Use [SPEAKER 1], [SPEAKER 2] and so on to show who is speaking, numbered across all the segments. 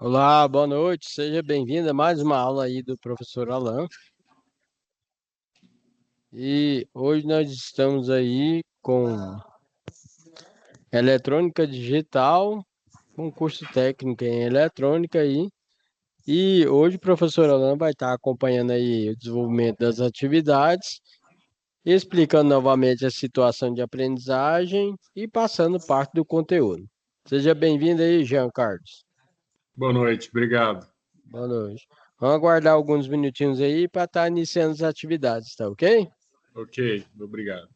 [SPEAKER 1] Olá, boa noite. Seja bem-vindo a mais uma aula aí do professor Alan. E hoje nós estamos aí com eletrônica digital, um curso técnico em eletrônica aí. E hoje o professor Alan vai estar acompanhando aí o desenvolvimento das atividades, explicando novamente a situação de aprendizagem e passando parte do conteúdo. Seja bem-vindo aí, Jean Carlos.
[SPEAKER 2] Boa noite, obrigado.
[SPEAKER 1] Boa noite. Vamos aguardar alguns minutinhos aí para estar iniciando as atividades, tá ok?
[SPEAKER 2] Ok, obrigado.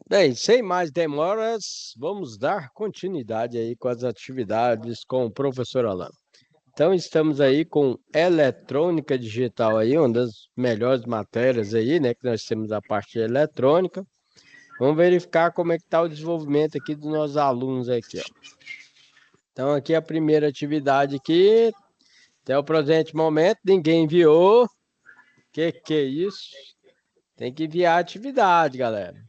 [SPEAKER 1] Bem, sem mais demoras, vamos dar continuidade aí com as atividades com o professor Alan. Então, estamos aí com eletrônica digital aí, uma das melhores matérias aí, né, que nós temos a parte de eletrônica. Vamos verificar como é que está o desenvolvimento aqui dos nossos alunos aqui, ó. Então, aqui a primeira atividade aqui, até o presente momento, ninguém enviou. Que é isso? Tem que enviar a atividade, galera.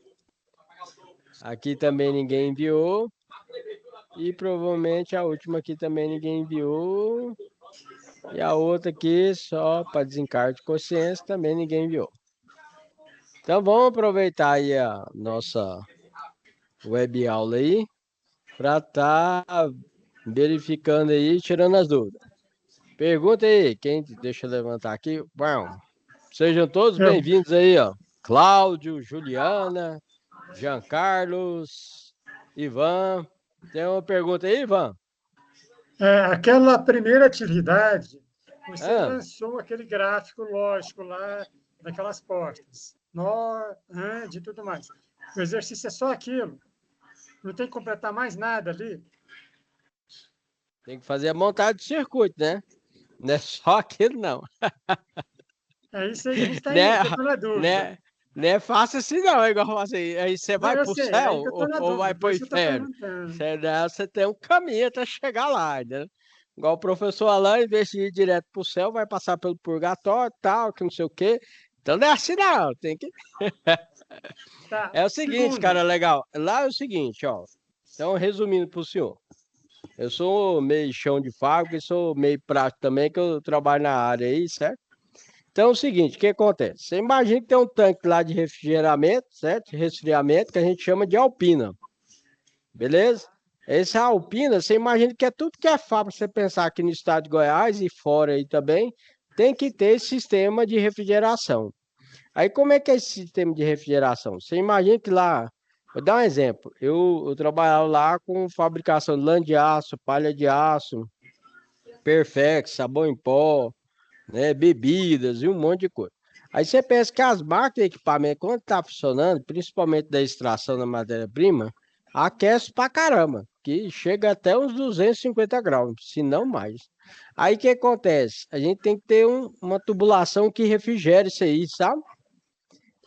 [SPEAKER 1] Aqui também ninguém enviou. E provavelmente a última aqui também ninguém enviou. E a outra aqui, só para desencargo de consciência, também ninguém enviou. Então vamos aproveitar aí a nossa web aula aí para estar verificando aí, tirando as dúvidas. Pergunta aí, deixa eu levantar aqui. Bom, sejam todos bem-vindos aí, ó. Cláudio, Juliana, Jean Carlos, Ivan. Tem uma pergunta aí, Ivan?
[SPEAKER 3] Aquela primeira atividade, você lançou aquele gráfico lógico lá daquelas portas, nó, and e tudo mais. O exercício é só aquilo. Não tem que completar mais nada ali.
[SPEAKER 1] Tem que fazer a montagem do circuito, né? Não é só aquilo, não.
[SPEAKER 3] É isso aí que a gente está na dúvida.
[SPEAKER 1] Não é fácil assim, não. É igual assim. Aí você vai para o céu ou vai para o inferno? Você tem um caminho até chegar lá, né? Igual o professor Alain, em vez de ir direto para o céu, vai passar pelo purgatório e tal, que não sei o quê. Então não é assim, não. Tem que.
[SPEAKER 3] Tá.
[SPEAKER 1] É o seguinte, cara, legal. Lá é o seguinte, ó. Então, resumindo para o senhor. Eu sou meio chão de fábrica e sou meio prático também, que eu trabalho na área aí, certo? Então é o seguinte, o que acontece? Você imagina que tem um tanque lá de refrigeramento, certo? Resfriamento, que a gente chama de alpina. Beleza? Essa alpina, você imagina que é tudo que é fábrica, você pensar aqui no estado de Goiás e fora aí também, tem que ter esse sistema de refrigeração. Aí como é que é esse sistema de refrigeração? Você imagina que lá, vou dar um exemplo, eu trabalhava lá com fabricação de lã de aço, palha de aço, Perfex, sabão em pó, né, bebidas e um monte de coisa. Aí você pensa que as máquinas de equipamento, quando está funcionando, principalmente da extração da matéria-prima, aquece pra caramba, que chega até uns 250 graus, se não mais. Aí o que acontece? A gente tem que ter uma tubulação que refrigere isso aí, sabe?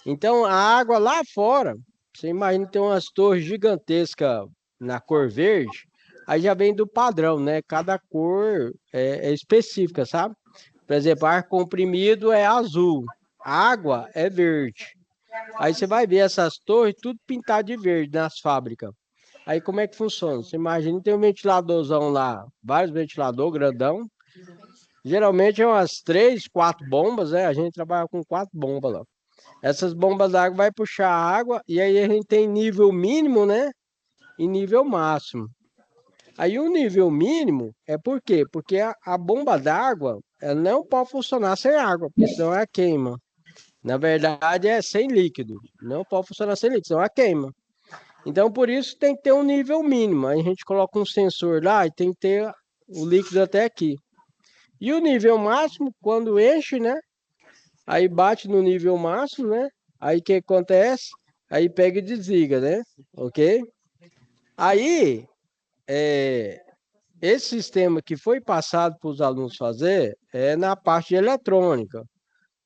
[SPEAKER 1] Então a água lá fora, você imagina que tem umas torres gigantescas na cor verde, aí já vem do padrão, né? Cada cor é específica, sabe? Por exemplo, ar comprimido é azul, água é verde. Aí você vai ver essas torres tudo pintado de verde nas fábricas. Aí como é que funciona? Você imagina, tem um ventiladorzão lá, vários ventiladores grandão. Geralmente é umas 3, 4 bombas, né? A gente trabalha com 4 bombas lá. Essas bombas d'água vai puxar a água e aí a gente tem nível mínimo, né? E nível máximo. Aí o nível mínimo é por quê? Porque a bomba d'água ela não pode funcionar sem água, porque senão ela queima. Na verdade é sem líquido. Não pode funcionar sem líquido, senão ela queima. Então por isso tem que ter um nível mínimo. Aí a gente coloca um sensor lá e tem que ter o líquido até aqui. E o nível máximo, quando enche, né? Aí bate no nível máximo, né? Aí o que acontece? Aí pega e desliga, né? Ok? Aí, esse sistema que foi passado para os alunos fazer é na parte de eletrônica,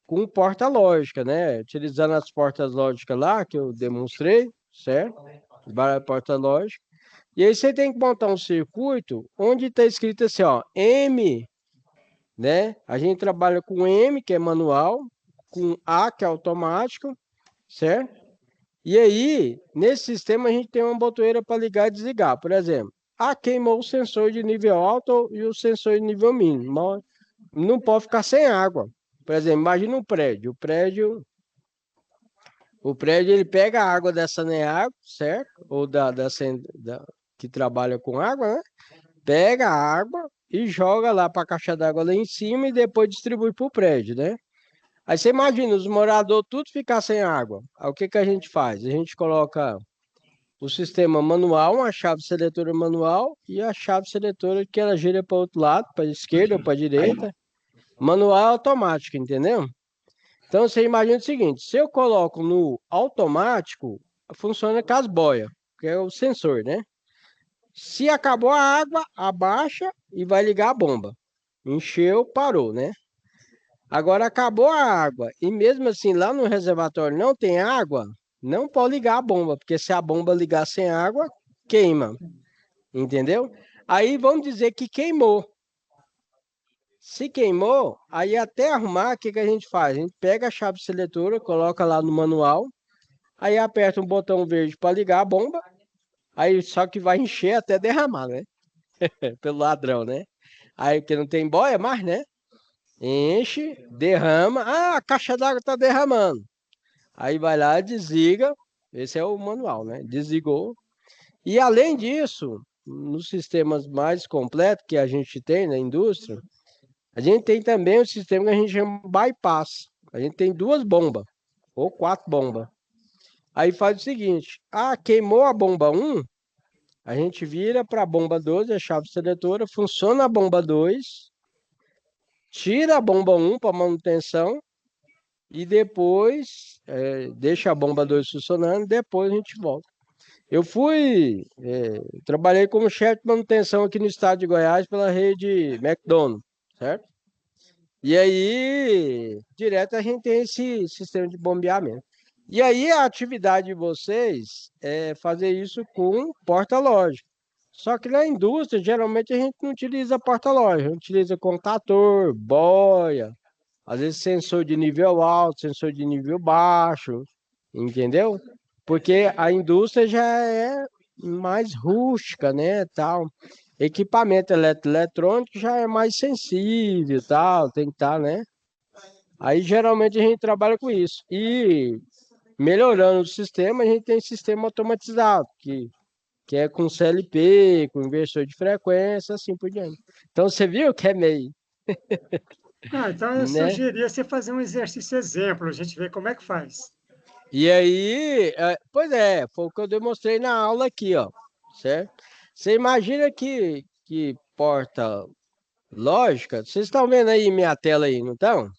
[SPEAKER 1] com porta lógica, né? Utilizando as portas lógicas lá que eu demonstrei, certo? Várias portas lógicas. E aí você tem que montar um circuito onde está escrito assim, ó, M, né? A gente trabalha com M, que é manual, com A, que é automático, certo? E aí, nesse sistema, a gente tem uma botoeira para ligar e desligar. Por exemplo, queimou o sensor de nível alto e o sensor de nível mínimo. Não pode ficar sem água. Por exemplo, imagina um prédio. O prédio ele pega a água da Saneago, certo? Ou que trabalha com água, né? Pega a água e joga lá para a caixa d'água lá em cima e depois distribui para o prédio, né? Aí você imagina, os moradores tudo ficar sem água. Aí o que que a gente faz? A gente coloca o sistema manual, uma chave seletora manual e a chave seletora que ela gira para o outro lado, para a esquerda ou para a direita. Manual automático, entendeu? Então você imagina o seguinte: se eu coloco no automático, funciona com as boias, que é o sensor, né? Se acabou a água, abaixa e vai ligar a bomba. Encheu, parou, né? Agora acabou a água e mesmo assim lá no reservatório não tem água, não pode ligar a bomba, porque se a bomba ligar sem água, queima, entendeu? Aí vamos dizer que queimou. Se queimou, aí até arrumar, o que que a gente faz? A gente pega a chave seletora, coloca lá no manual, aí aperta um botão verde para ligar a bomba, aí só que vai encher até derramar, né? Pelo ladrão, né? Aí porque não tem boia mais, né? Enche, derrama. A caixa d'água está derramando. Aí vai lá, desliga. Esse é o manual, né? Desligou. E além disso, nos sistemas mais completos que a gente tem na indústria, a gente tem também um sistema que a gente chama bypass. A gente tem 2 bombas, ou 4 bombas. Aí faz o seguinte: queimou a bomba 1, a gente vira para a bomba 2, a chave seletora, funciona a bomba 2, tira a bomba 1 para manutenção e depois deixa a bomba 2 funcionando, depois a gente volta. Eu trabalhei como chefe de manutenção aqui no estado de Goiás pela rede McDonald's, certo? E aí, direto a gente tem esse sistema de bombeamento. E aí a atividade de vocês é fazer isso com porta lógica. Só que na indústria, geralmente a gente não utiliza porta lógica, a gente utiliza contator, boia, às vezes sensor de nível alto, sensor de nível baixo, entendeu? Porque a indústria já é mais rústica, né, tal. Equipamento eletrônico já é mais sensível, tal, tem que estar, né? Aí geralmente a gente trabalha com isso. E melhorando o sistema, a gente tem sistema automatizado, que é com CLP, com inversor de frequência, assim por diante. Então você viu que é meio,
[SPEAKER 3] Então eu
[SPEAKER 1] né?
[SPEAKER 3] sugeria você fazer um exercício exemplo, a gente ver como é que faz.
[SPEAKER 1] E aí, pois é, foi o que eu demonstrei na aula aqui, ó, certo? Você imagina que porta lógica, vocês estão vendo aí minha tela aí, não estão?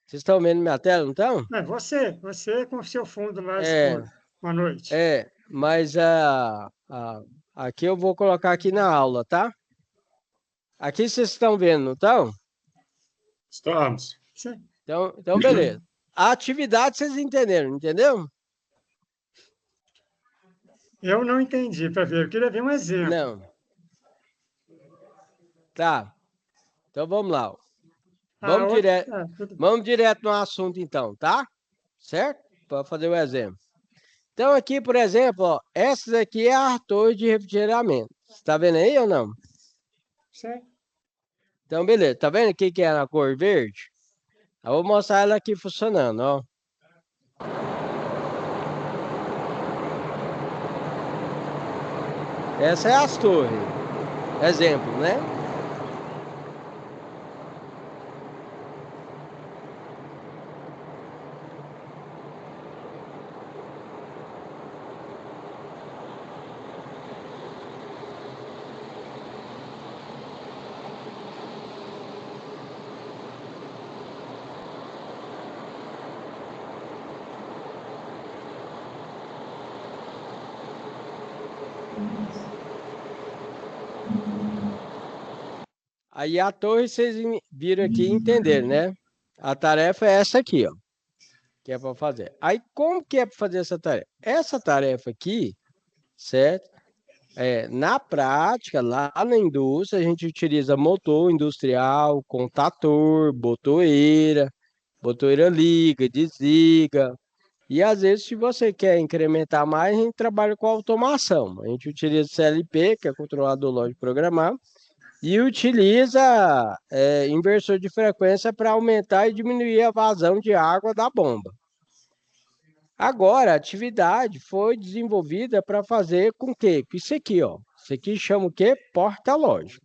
[SPEAKER 1] Vocês estão vendo minha tela, não estão?
[SPEAKER 3] Você com o seu fundo lá
[SPEAKER 1] É,
[SPEAKER 3] escuro. Boa noite.
[SPEAKER 1] mas aqui eu vou colocar aqui na aula, tá? Aqui vocês estão vendo, não estão?
[SPEAKER 2] Estamos.
[SPEAKER 3] Sim.
[SPEAKER 1] Então beleza. A atividade vocês entenderam, entendeu?
[SPEAKER 3] Eu não entendi, para ver, eu queria ver um exemplo.
[SPEAKER 1] Não. Tá. Então vamos lá. Ó.
[SPEAKER 3] Tudo bem.
[SPEAKER 1] Vamos direto no assunto então, tá? Certo? Para fazer o exemplo. Então aqui, por exemplo, ó, essas aqui é a torre de refrigeramento. Você tá vendo aí ou não?
[SPEAKER 3] Sim.
[SPEAKER 1] Então, beleza. Tá vendo o que é na cor verde? Eu vou mostrar ela aqui funcionando, ó. Essa é as torres. Exemplo, né? Aí a torre vocês viram aqui e entenderam, né? A tarefa é essa aqui, ó. Que é para fazer. Aí como que é para fazer essa tarefa? Essa tarefa aqui, certo? Na prática, lá na indústria, a gente utiliza motor industrial, contator, botoeira liga, desliga. E às vezes, se você quer incrementar mais, a gente trabalha com automação. A gente utiliza CLP, que é controlador lógico programado, e utiliza inversor de frequência para aumentar e diminuir a vazão de água da bomba. Agora, a atividade foi desenvolvida para fazer com que isso aqui, ó, isso aqui chama o quê? Porta lógica.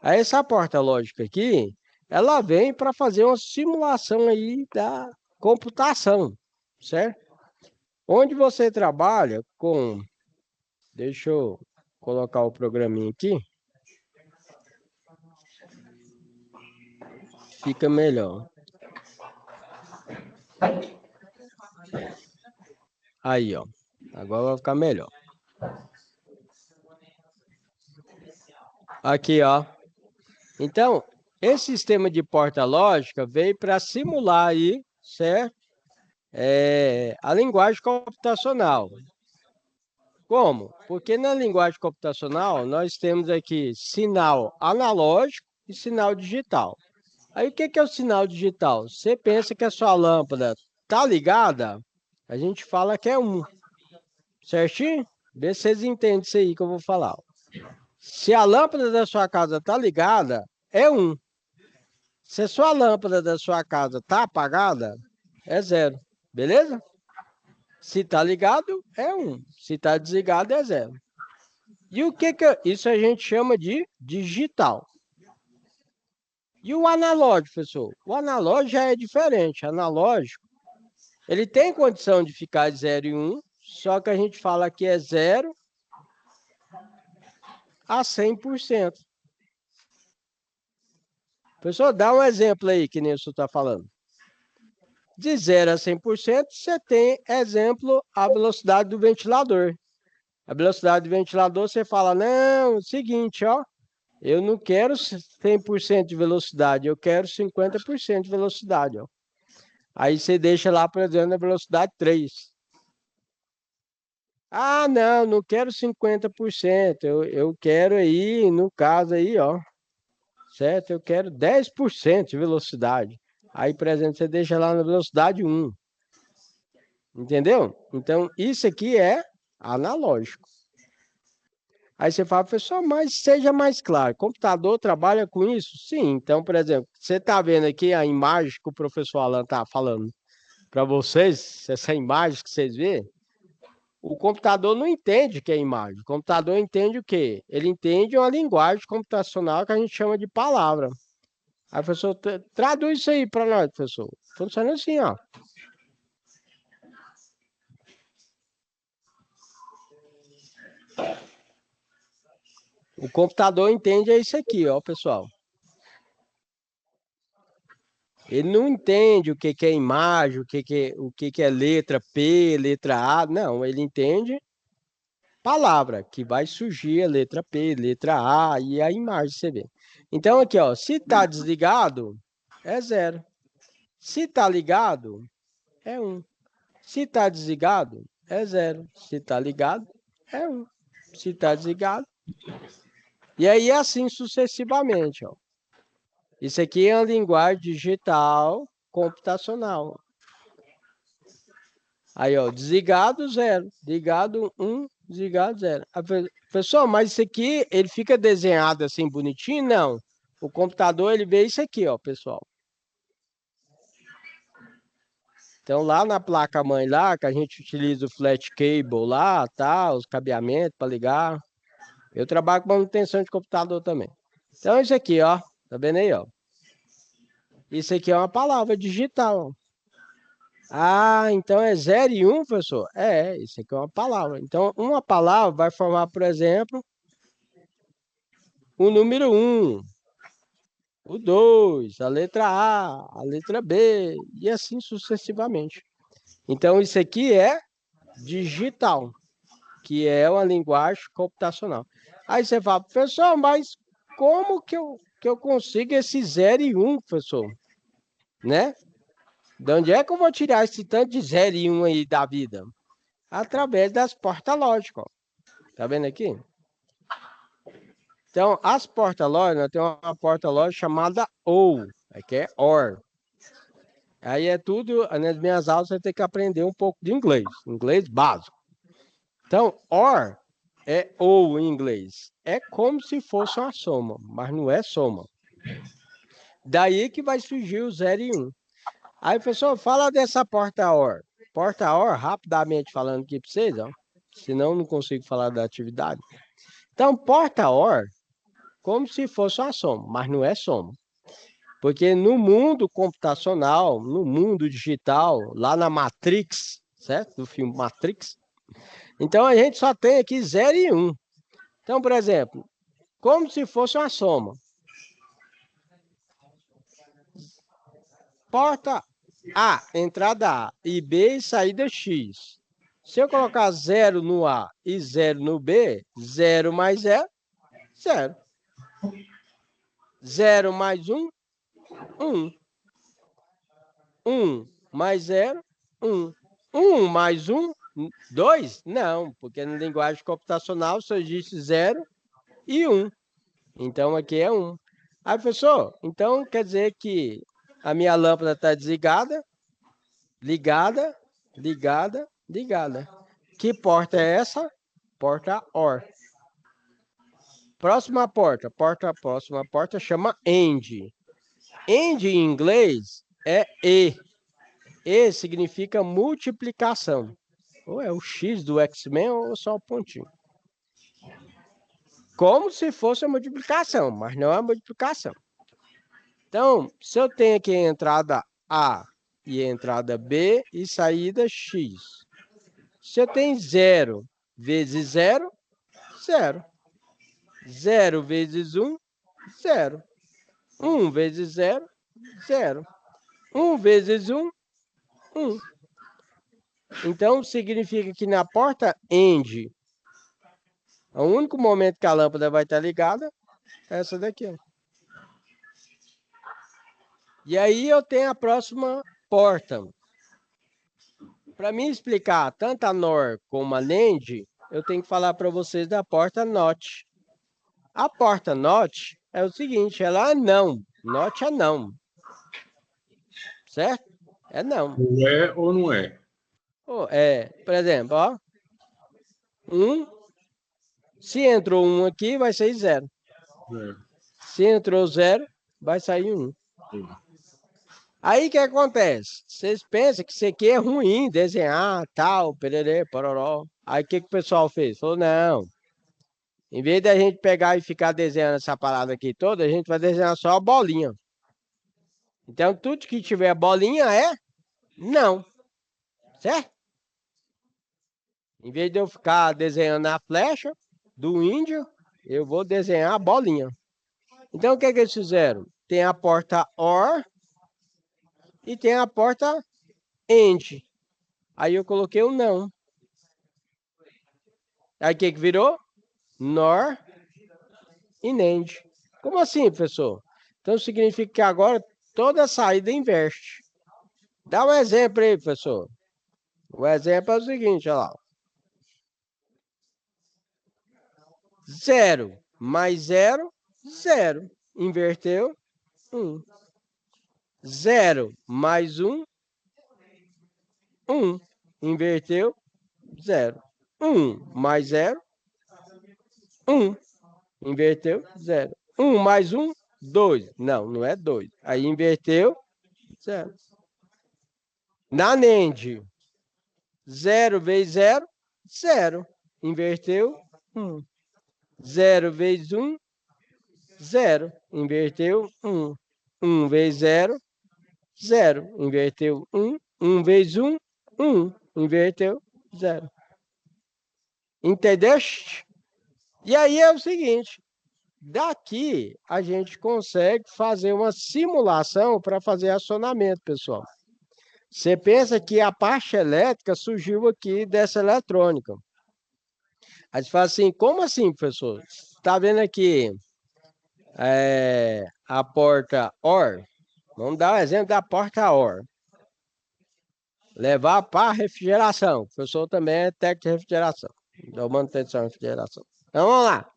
[SPEAKER 1] Aí essa porta lógica aqui, ela vem para fazer uma simulação aí da computação, certo? Onde você trabalha com, deixa eu colocar o programinha aqui, fica melhor. Aí, ó, agora vai ficar melhor. Aqui, ó. Então, esse sistema de porta lógica veio para simular aí, certo? A linguagem computacional. Como? Porque na linguagem computacional nós temos aqui sinal analógico e sinal digital. Aí o que é o sinal digital? Você pensa que a sua lâmpada tá ligada? A gente fala que é 1. Certinho? Vê se vocês entendem isso aí que eu vou falar. Se a lâmpada da sua casa tá ligada, é 1. Se a sua lâmpada da sua casa está apagada, é 0. Beleza? Se está ligado, é 1. Se está desligado, é 0. E o que isso a gente chama de digital. E o analógico, professor? O analógico já é diferente. O analógico, ele tem condição de ficar 0 e 1, só que a gente fala que é 0 a 100%. Professor, dá um exemplo aí, que nem o senhor está falando. De 0 a 100%, você tem, exemplo, a velocidade do ventilador. A velocidade do ventilador, você fala, não, é o seguinte, ó, eu não quero 100% de velocidade, eu quero 50% de velocidade, ó. Aí você deixa lá, por exemplo, a velocidade 3. Ah, não quero 50%, eu quero aí, no caso aí, ó, certo? Eu quero 10% de velocidade. Aí, por exemplo, você deixa lá na velocidade 1. Entendeu? Então, isso aqui é analógico. Aí você fala, professor, mas seja mais claro, computador trabalha com isso? Sim, então, por exemplo, você está vendo aqui a imagem que o professor Alan está falando para vocês, essa imagem que vocês vê, o computador não entende o que é imagem. O computador entende o quê? Ele entende uma linguagem computacional que a gente chama de palavra. Aí, professor, traduz isso aí para nós, professor. Funciona assim, ó. O computador entende isso aqui, ó, pessoal. Ele não entende o que é imagem, o que é letra P, letra A. Não, ele entende palavra, que vai surgir a letra P, letra A e a imagem você vê. Então, aqui, ó, se está desligado, é 0. Se está ligado, é 1. Se está desligado, é 0. Se está ligado, é 1. Se está desligado. E aí, assim sucessivamente, ó. Isso aqui é uma linguagem digital computacional. Aí, ó, desligado, 0. Ligado, 1. Desligado, 0. Pessoal, mas isso aqui, ele fica desenhado assim, bonitinho? Não. O computador, ele vê isso aqui, ó, pessoal. Então, lá na placa-mãe lá, que a gente utiliza o flat cable lá, tá? Os cabeamentos para ligar. Eu trabalho com manutenção de computador também. Então, isso aqui, ó. Tá vendo aí, ó? Isso aqui é uma palavra digital. Ah, então é 0 e 1, professor? É, isso aqui é uma palavra. Então, uma palavra vai formar, por exemplo, o número 1, o 2, a letra A letra B, e assim sucessivamente. Então, isso aqui é digital, que é uma linguagem computacional. Aí você fala, professor, mas como que eu consigo esse 0 e 1, professor? Né? De onde é que eu vou tirar esse tanto de 0 e 1 aí da vida? Através das portas lógicas. Tá vendo aqui? Então, as portas lógicas, tem uma porta lógica chamada OR, que é OR. Aí é tudo, nas minhas aulas você tem que aprender um pouco de inglês básico. Então, OR é ou em inglês. É como se fosse uma soma, mas não é soma. Daí que vai surgir o 0 e 1. Aí, professor, fala dessa porta OR. Porta OR, rapidamente falando aqui para vocês, ó, senão não consigo falar da atividade. Então, porta OR, como se fosse uma soma, mas não é soma. Porque no mundo computacional, no mundo digital, lá na Matrix, certo? Do filme Matrix, então a gente só tem aqui 0 e 1. Então, por exemplo, como se fosse uma soma. Porta A, entrada A, e B, saída X. Se eu colocar 0 no A e 0 no B, 0 mais 0, 0. 0 mais 1, 1. 1 mais 0, 1. 1 mais 1, 2? Não, porque na linguagem computacional só existe 0 e 1. Então, aqui é 1. Aí, professor, então quer dizer que a minha lâmpada está desligada, ligada, ligada, ligada. Que porta é essa? Porta OR. Próxima porta, próxima porta chama AND. AND em inglês é E. E significa multiplicação. Ou é o X do X-Men ou só o pontinho. Como se fosse a multiplicação, mas não é a multiplicação. Então, se eu tenho aqui a entrada A e a entrada B e saída X. Se eu tenho 0 vezes 0, 0. 0 vezes 1, 0. 1 vezes 0, 0. 1 vezes 1, 1. Então, significa que na porta AND, o único momento que a lâmpada vai estar ligada é essa daqui. Ó. E aí eu tenho a próxima porta. Para mim explicar tanto a NOR como a NAND, eu tenho que falar para vocês da porta NOT. A porta NOT é o seguinte, ela é não. NOT é não. Certo? É não.
[SPEAKER 2] Não é ou não é?
[SPEAKER 1] Por exemplo, ó. 1. Se entrou 1 aqui, vai sair 0.
[SPEAKER 2] É.
[SPEAKER 1] Se entrou 0, vai sair 1. Aí o que acontece? Vocês pensam que isso aqui é ruim, desenhar, tal, pererê, pororó. Aí o que o pessoal fez? Falou, não. Em vez da gente pegar e ficar desenhando essa parada aqui toda, a gente vai desenhar só a bolinha. Então, tudo que tiver bolinha é não. Certo? Em vez de eu ficar desenhando a flecha do índio, eu vou desenhar a bolinha. Então, o que eles fizeram? Tem a porta OR e tem a porta AND. Aí eu coloquei o não. Aí o que virou? NOR e NAND. Como assim, professor? Então significa que agora toda saída inverte. Dá um exemplo aí, professor. O exemplo é o seguinte, olha lá. 0 mais 0, 0. Inverteu, 1. 0 mais 1, 1. Inverteu, 0. 1 mais 0, 1. Inverteu, 0. 1 mais 1, 2. Não, não é 2. Aí inverteu, 0. Na NEND, 0 vezes 0, 0. Inverteu, 1. 0 vezes 1, 0. Inverteu, 1. 1 vezes 0, 0. Inverteu, 1. 1 vezes 1, 1. Inverteu, 0. Entendeu? E aí é o seguinte, daqui a gente consegue fazer uma simulação para fazer acionamento, pessoal. Você pensa que a parte elétrica surgiu aqui dessa eletrônica. Aí você fala assim, como assim, professor? Está vendo aqui a porta OR? Vamos dar o exemplo da porta OR. Levar para refrigeração. O professor também é técnico de refrigeração. Da manutenção de refrigeração. Então vamos lá.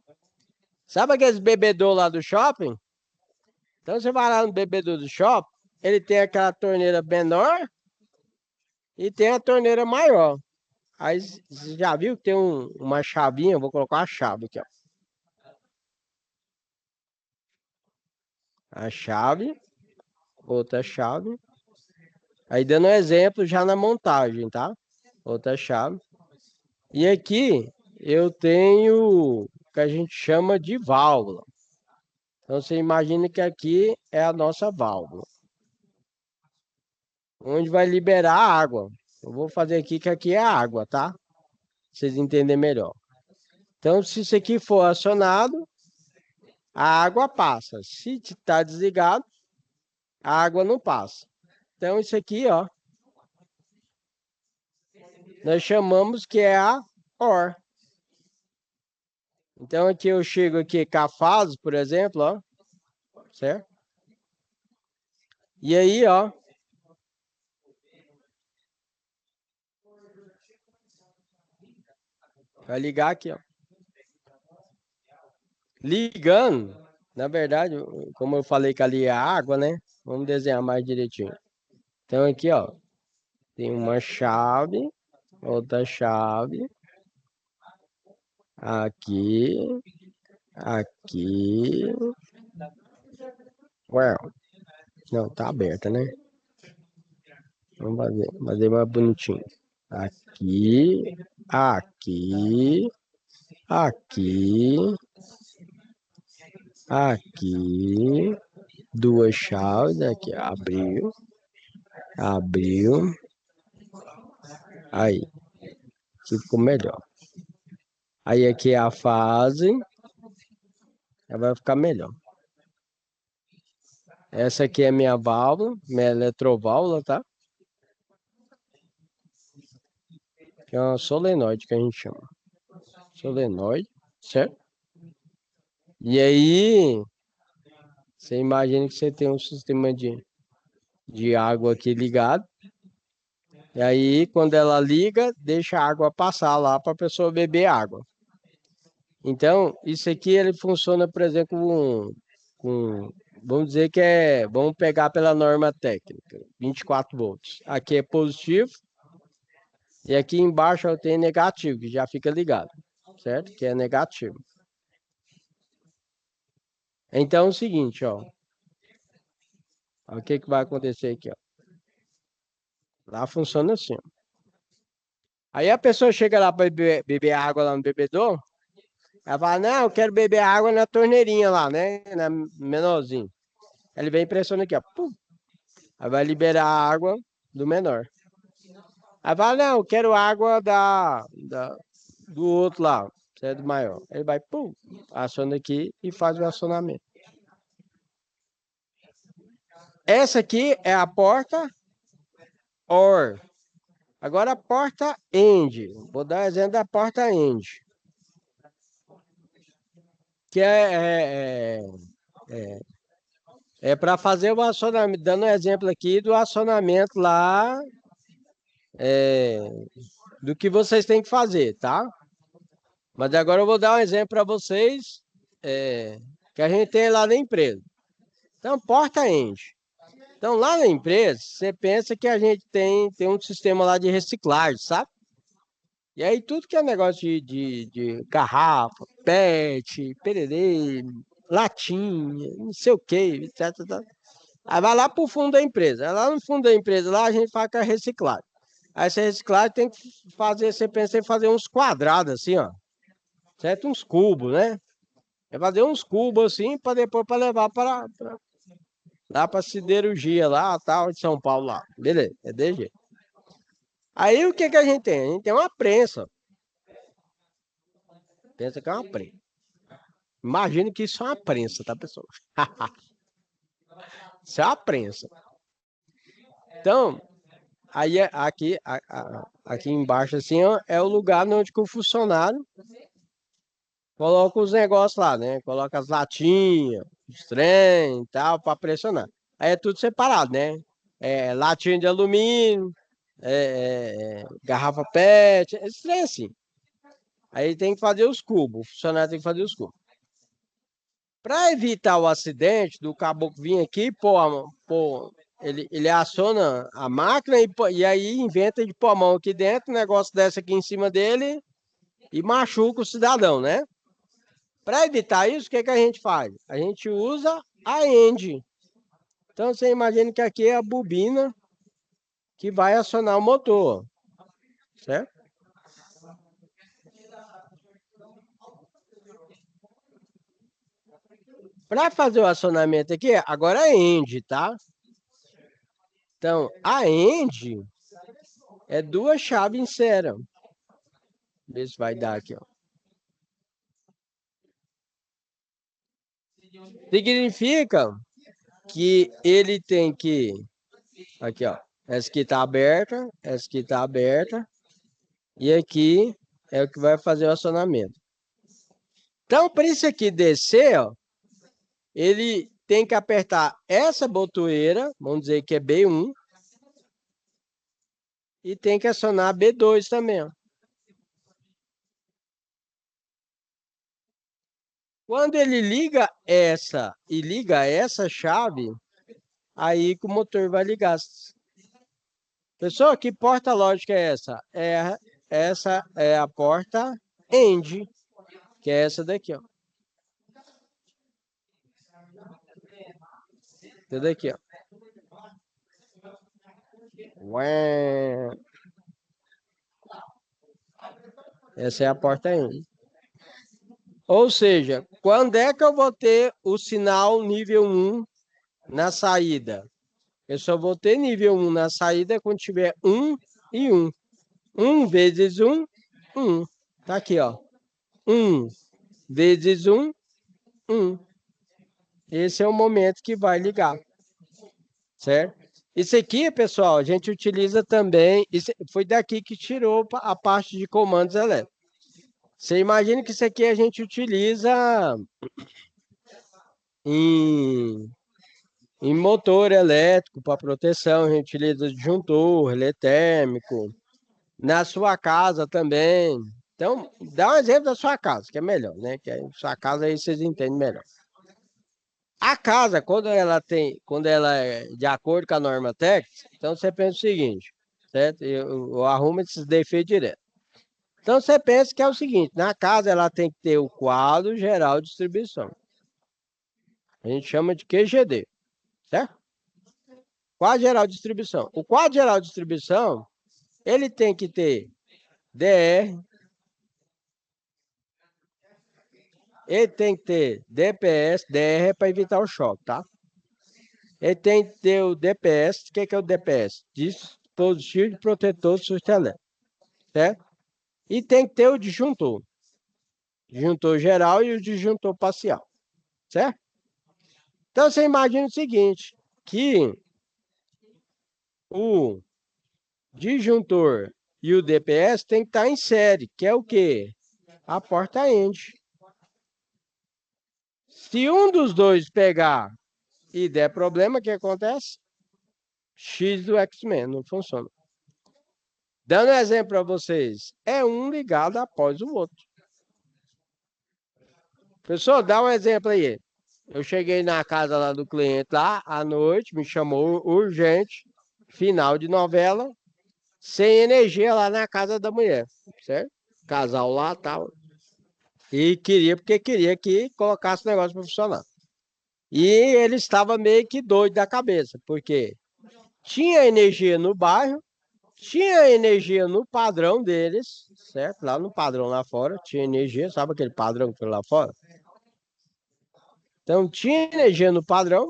[SPEAKER 1] Sabe aqueles bebedouros lá do shopping? Então você vai lá no bebedouro do shopping, ele tem aquela torneira menor e tem a torneira maior. Aí você já viu que tem uma chavinha? Eu vou colocar a chave aqui, ó. A chave, outra chave. Aí dando um exemplo já na montagem, tá? Outra chave. E aqui eu tenho o que a gente chama de válvula. Então você imagina que aqui é a nossa válvula, onde vai liberar a água. Eu vou fazer aqui que aqui é a água, tá? Pra vocês entenderem melhor. Então, se isso aqui for acionado, a água passa. Se está desligado, a água não passa. Então, isso aqui, ó, nós chamamos que é a OR. Então, aqui eu chego aqui com a fase, por exemplo, ó, certo? E aí, ó, vai ligar aqui, ó. Ligando, na verdade, como eu falei que ali é a água, né? Vamos desenhar mais direitinho. Então, aqui, ó, tem uma chave, outra chave, aqui, aqui. Ué, não, tá aberta, né? Vamos fazer mais bonitinho. Aqui, aqui, aqui, aqui. Duas chaves aqui. Abriu, abriu. Aí, aqui ficou melhor. Aí aqui é a fase. Aí vai ficar melhor. Essa aqui é minha válvula, minha eletroválvula, tá? Que é uma solenoide que a gente chama. Solenoide, certo? E aí, você imagina que você tem um sistema de água aqui ligado. E aí, quando ela liga, deixa a água passar lá para a pessoa beber água. Então, isso aqui ele funciona, por exemplo, vamos dizer que vamos pegar pela norma técnica, 24 volts. Aqui é positivo e aqui embaixo eu tenho negativo, que já fica ligado, certo? Que é negativo. Então, é o seguinte, ó. O que vai acontecer aqui, ó. Lá funciona assim, ó. Aí a pessoa chega lá para beber água lá no bebedouro, ela fala, não, eu quero beber água na torneirinha lá, né? Na menorzinho. Ele vem e pressiona aqui, ó. Pum. Aí vai liberar a água do menor. Aí fala, não, eu quero água do outro lá, que é do maior. Ele vai, pum, aciona aqui e faz o acionamento. Essa aqui é a porta OR. Agora a porta END. Vou dar exemplo da porta END. Que é para fazer o acionamento, dando um exemplo aqui do acionamento lá, do que vocês têm que fazer, tá? Mas agora eu vou dar um exemplo para vocês, que a gente tem lá na empresa. Então, porta end. Então, lá na empresa, você pensa que a gente tem um sistema lá de reciclagem, sabe? E aí, tudo que é negócio de garrafa, PET, pererê, latinha, não sei o quê, etc. Aí vai lá para o fundo da empresa. Aí lá no fundo da empresa, lá a gente faz com a reciclagem. Aí essa reciclagem tem que fazer, você pensa em fazer uns quadrados assim, ó. Certo? Uns cubos, né? É fazer uns cubos assim, para depois para levar para lá para siderurgia lá, tal, de São Paulo lá. Beleza, é desse jeito. Aí o que que a gente tem? A gente tem uma prensa. Pensa que é uma prensa. Imagina que isso é uma prensa, tá, pessoal? Isso é uma prensa. Então, aí aqui embaixo assim, ó, é o lugar onde que o funcionário coloca os negócios lá, né? Coloca as latinhas, os trem e tal, para pressionar. Aí é tudo separado, né? É, latinha de alumínio, garrafa PET, esse trem assim. Aí tem que fazer os cubos, o funcionário tem que fazer os cubos. Para evitar o acidente do caboclo vir aqui, ele aciona a máquina e aí inventa de pôr a mão aqui dentro, um negócio desse aqui em cima dele e machuca o cidadão, né? Para evitar isso, o que que a gente faz? A gente usa a end. Então você imagina que aqui é a bobina que vai acionar o motor, certo? Para fazer o acionamento aqui, agora é end, tá? Então, a end é duas chaves em cera. Vê se vai dar aqui, ó. Significa que ele tem que... Aqui, ó. Essa aqui tá aberta, essa aqui tá aberta. E aqui é o que vai fazer o acionamento. Então, para isso aqui descer, ó, ele tem que apertar essa botoeira, vamos dizer que é B1, e tem que acionar B2 também, ó. Quando ele liga essa e liga essa chave, aí que o motor vai ligar. Pessoal, que porta lógica é essa? Essa é a porta END, que é essa daqui, ó. Essa daqui, ó. Ué. Essa é a porta END. Ou seja, quando é que eu vou ter o sinal nível 1 na saída? Eu só vou ter nível 1 na saída quando tiver 1 e 1. 1 vezes 1, 1. Tá aqui, ó. 1 vezes 1, 1. Esse é o momento que vai ligar, certo? Isso aqui, pessoal, a gente utiliza também... Foi daqui que tirou a parte de comandos elétricos. Você imagina que isso aqui a gente utiliza em motor elétrico para proteção, a gente utiliza disjuntor, relé térmico, na sua casa também. Então, dá um exemplo da sua casa, que é melhor, né? Que a sua casa aí vocês entendem melhor. A casa, quando ela é de acordo com a norma técnica, então você pensa o seguinte, certo? Eu arrumo esses defeitos direto. Então você pensa que é o seguinte, na casa ela tem que ter o quadro geral de distribuição. A gente chama de QGD, certo? Quadro geral de distribuição. O quadro geral de distribuição, ele tem que ter DR, ele tem que ter DPS, DR é para evitar o choque, tá? Ele tem que ter o DPS, o que é o DPS? Dispositivo de protetor de susto elétrico, certo? E tem que ter o disjuntor. Disjuntor geral e o disjuntor parcial, certo? Então você imagina o seguinte, que o disjuntor e o DPS tem que estar em série, que é o quê? A porta end. Se um dos dois pegar e der problema, o que acontece? X do X-Men, não funciona. Dando um exemplo para vocês, é um ligado após o outro. Pessoal, dá um exemplo aí. Eu cheguei na casa lá do cliente lá à noite, me chamou urgente, final de novela, sem energia lá na casa da mulher, certo? Casal lá tal. E queria, porque queria que colocasse o negócio para funcionar. E ele estava meio que doido da cabeça, porque tinha energia no bairro, tinha energia no padrão deles, certo? Lá no padrão lá fora, tinha energia, sabe aquele padrão que foi lá fora? Então tinha energia no padrão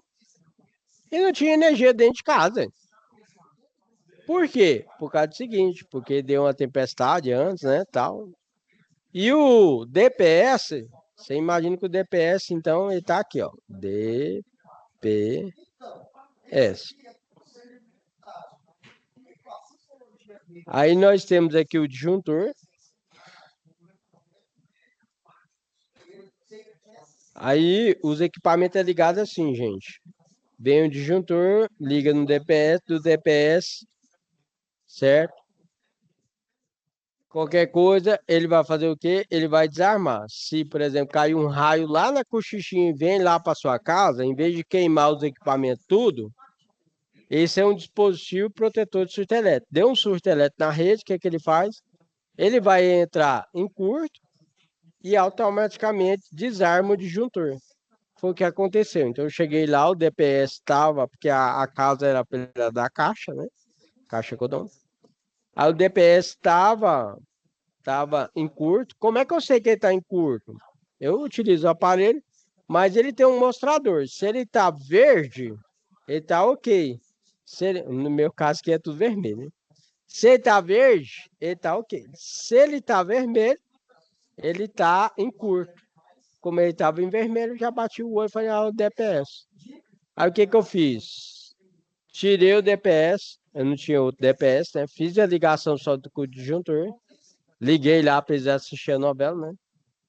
[SPEAKER 1] e não tinha energia dentro de casa. Por quê? Por causa do seguinte, porque deu uma tempestade antes, né, tal. E o DPS, você imagina que o DPS, então, ele tá aqui, ó. DPS. Aí nós temos aqui o disjuntor. Aí os equipamentos é ligado assim, gente. Vem o disjuntor, liga no DPS, do DPS, certo? Qualquer coisa, ele vai fazer o quê? Ele vai desarmar. Se, por exemplo, cair um raio lá na cochichinha e vem lá para sua casa, em vez de queimar os equipamentos tudo, esse é um dispositivo protetor de surto elétrico. Deu um surto elétrico na rede, o que é que ele faz? Ele vai entrar em curto e automaticamente desarma o disjuntor. Foi o que aconteceu. Então eu cheguei lá, o DPS estava, porque a casa era da Caixa, né? Caixa Econômica. Aí o DPS estava em curto. Como é que eu sei que ele está em curto? Eu utilizo o aparelho, mas ele tem um mostrador. Se ele está verde, ele está ok. No meu caso aqui é tudo vermelho, né? Se ele está verde, ele está ok. Se ele está vermelho, ele está em curto. Como ele estava em vermelho, já bati o olho e falei, o DPS. Aí o que que eu fiz? Tirei o DPS, eu não tinha outro DPS, né? Fiz a ligação só com o disjuntor. Liguei lá para eles assistirem a novela, né?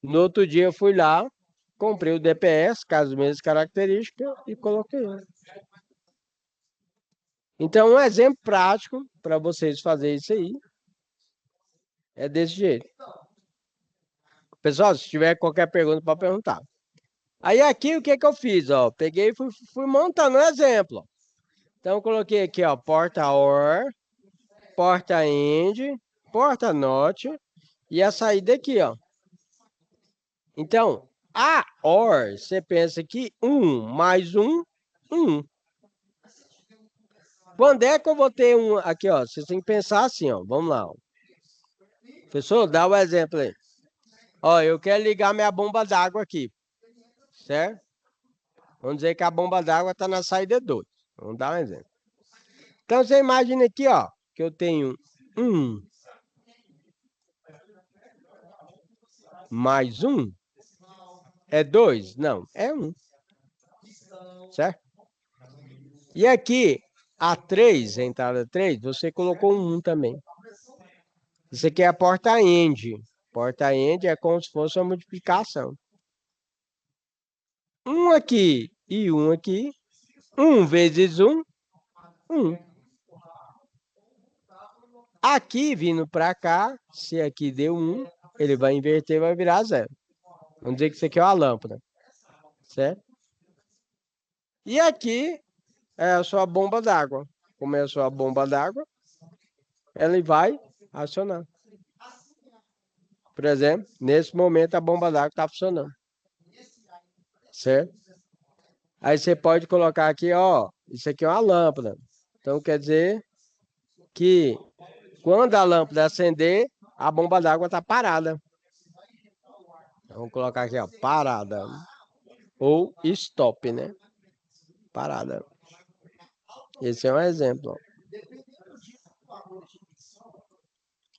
[SPEAKER 1] No outro dia eu fui lá, comprei o DPS, com as mesmas características, e coloquei. Então, um exemplo prático para vocês fazerem isso aí é desse jeito. Pessoal, se tiver qualquer pergunta para perguntar. Aí aqui o que que eu fiz, ó? Peguei e fui montando um exemplo. Então eu coloquei aqui, ó, porta OR, porta END, porta NOT e a saída aqui, ó. Então, a OR, você pensa que 1 mais 1, 1. Quando é que eu vou ter um aqui, ó? Vocês têm que pensar assim, ó. Vamos lá, ó. Professor, dá o exemplo aí. Ó, eu quero ligar minha bomba d'água aqui, certo? Vamos dizer que a bomba d'água está na saída 2. Vamos dar um exemplo. Então, você imagina aqui, ó, que eu tenho 1 mais 1 é 2? Não, é 1. Certo? E aqui, a 3, a entrada 3, você colocou um 1 também. Isso aqui é a porta END. Porta END é como se fosse uma multiplicação. 1 aqui e 1 aqui. 1 vezes 1, 1. Aqui, vindo para cá, se aqui deu 1, ele vai inverter e vai virar 0. Vamos dizer que isso aqui é uma lâmpada. Certo? E aqui é a sua bomba d'água. Como é a sua bomba d'água, ela vai acionar. Por exemplo, nesse momento a bomba d'água está funcionando. Certo? Aí você pode colocar aqui, ó, isso aqui é uma lâmpada. Então quer dizer que quando a lâmpada acender, a bomba d'água está parada. Vamos colocar aqui, ó, parada. Ou stop, né? Parada. Esse é um exemplo. Ó.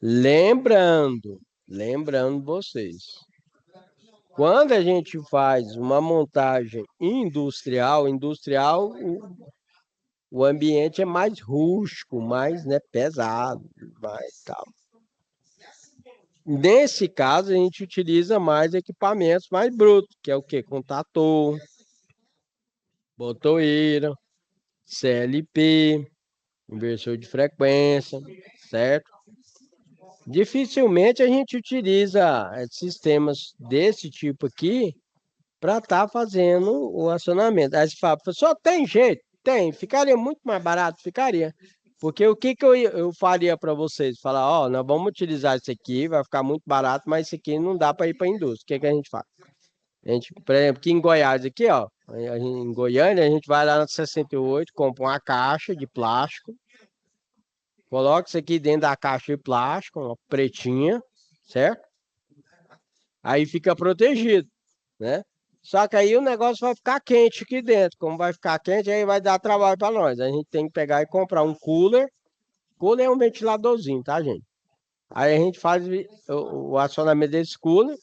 [SPEAKER 1] Lembrando vocês, quando a gente faz uma montagem industrial, o ambiente é mais rústico, mais, né, pesado, mais tal. Nesse caso, a gente utiliza mais equipamentos mais brutos, que é o quê? Contator, botoeira, CLP, inversor de frequência, certo? Dificilmente a gente utiliza sistemas desse tipo aqui para estar fazendo o acionamento. Aí você fala, só tem jeito? Tem, ficaria muito mais barato, ficaria. Porque o que, que eu faria para vocês? Falar, ó, nós vamos utilizar isso aqui, vai ficar muito barato, mas isso aqui não dá para ir para a indústria. O que, que a gente faz? A gente, por exemplo, aqui em Goiás, aqui, ó, em Goiânia, a gente vai lá na 68, compra uma caixa de plástico, coloca isso aqui dentro da caixa de plástico, uma pretinha, certo? Aí fica protegido, né? Só que aí o negócio vai ficar quente aqui dentro. Como vai ficar quente, aí vai dar trabalho para nós. A gente tem que pegar e comprar um cooler. Cooler é um ventiladorzinho, tá, gente? Aí a gente faz o acionamento desse cooler.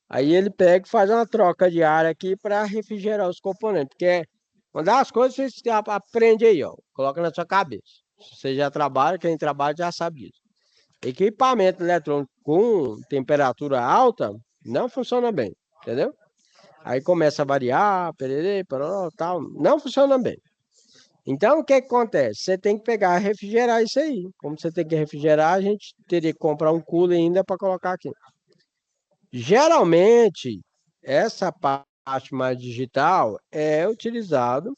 [SPEAKER 1] Aí ele pega e faz uma troca de ar aqui para refrigerar os componentes. Porque é uma das coisas que você aprende aí, ó. Coloca na sua cabeça. Se você já trabalha, quem trabalha já sabe disso. Equipamento eletrônico com temperatura alta não funciona bem, entendeu? Aí começa a variar, pererê, pororó, tal. Não funciona bem. Então, o que que acontece? Você tem que pegar e refrigerar isso aí. Como você tem que refrigerar, a gente teria que comprar um cooler ainda para colocar aqui. Geralmente, essa parte mais digital é utilizado